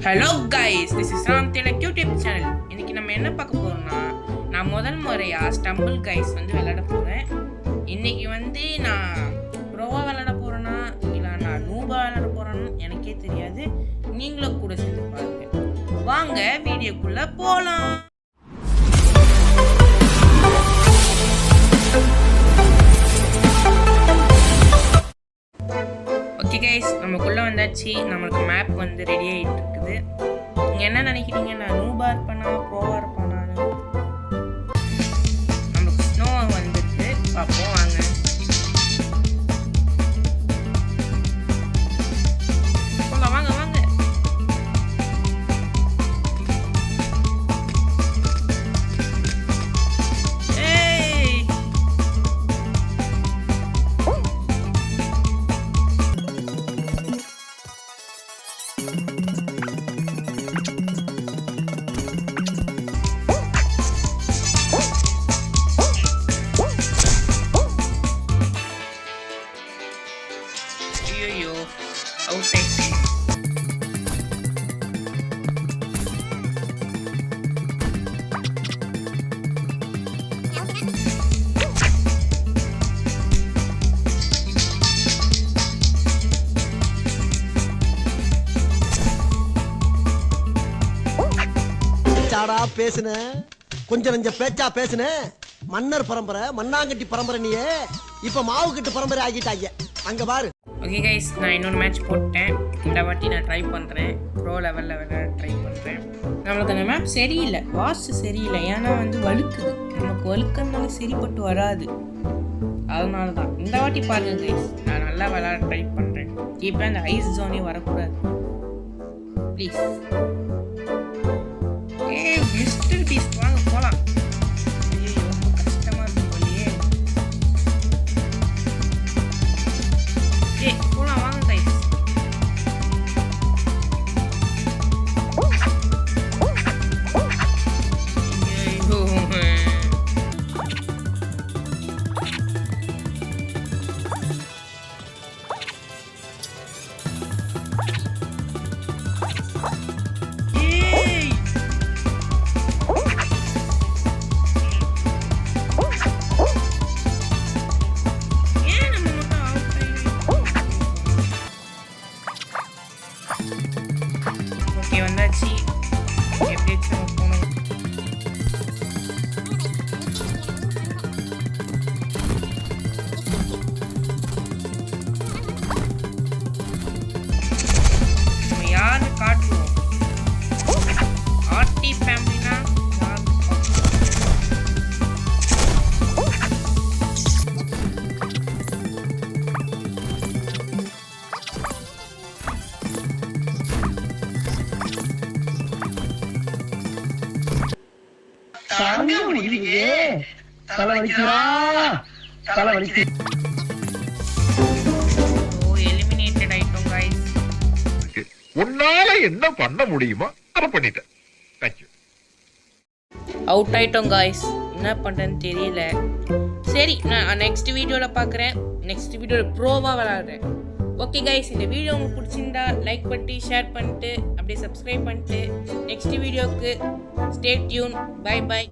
Hello guys, this is Ram Tilak YouTube channel. இன்னைக்கு நம்ம என்ன பார்க்க போறோம்னா, நான் முதல் முறையா ஸ்டம்பிள் கைஸ் விளையாட போறேன். இன்னைக்கு நான் ப்ரோவா விளையாட போறேன்னா இல்லை நான் நூபா விளையாட போறேன்னு எனக்கே தெரியாது. நீங்களும் கூட சேர்ந்து பாருங்க. வாங்க வீடியோக்குள்ள போலாம். ஓகே கைஸ், நமக்குள்ளே வந்தாச்சு. நம்மளுக்கு மேப் ரெடி ஆகிட்டு இருக்குது. நீங்கள் என்ன நினைக்கிறீங்க, நான் நூபா இருப்பேனா ப்ரோவா இருப்பேனான்னு? நம்மளுக்கு ஸ்னோ வந்துருக்கு, பார்ப்போம் வாங்க. வாங்க வாங்க. ஐயோ அவுட் ஆயிடுச்சு. சாடா பேசுன, கொஞ்சம் நஞ்ச பேச்சா பேசுன. மன்னர் பரம்பரை, மண்ணாங்கட்டி பரம்பரை, நீயே இப்ப மாவு கட்டு பரம்பரை ஆகிட்டாங்க. அங்க பாரு. ஓகே கைஸ், நான் இன்னொரு மேட்ச் போட்டேன். இந்த வாட்டி நான் ட்ரை பண்ணுறேன், ப்ரோ லெவலில் விளையாட ட்ரை பண்ணுறேன். நம்மளுக்கு அந்த மேப் சரியில்லை, வாஸ் சரியில்லை. ஏன்னா வழுக்குது. நமக்கு வழுக்கிறதுனால சரிப்பட்டு வராது. அதனால தான் இந்த வாட்டி பாருங்க கைஸ், நான் நல்லா விளையாட ட்ரை பண்ணுறேன். இப்போ அந்த ஐஸ் ஜோனே வரக்கூடாது ப்ளீஸ். மிஸ்டர் பீஸ்ட் வாங்க போகலாம். ஐயோ ரொம்ப கஷ்டமாக இருக்கும் போலியே. போகலாம் வாங்க கைஸ். ஓகே வந்தாச்சு. எப்படியாச்சும் போகணும். நம்ம யாரு காட்டுவோம். ஆர்டி ஃபேமிலினா எலிமினேட்டட் ஆயிட்டோம் गाइस. உன்னால என்ன பண்ண முடியுமோ அத பண்ணிட்டேன். Thank you. அவுட் ஆயிட்டோம் गाइस. என்ன பண்றேன்னு தெரியல. சரி, நான் நெக்ஸ்ட் வீடியோல பார்க்குறேன். நெக்ஸ்ட் வீடியோல ப்ரோவா விளையாடுறேன். ஓகே கைஸ், இந்த வீடியோ உங்களுக்கு பிடிச்சிருந்தா லைக் பண்ணிட்டு ஷேர் பண்ணிட்டு அப்படியே சப்ஸ்கிரைப் பண்ணிட்டு நெக்ஸ்ட் வீடியோக்கு ஸ்டே டியூன். By by.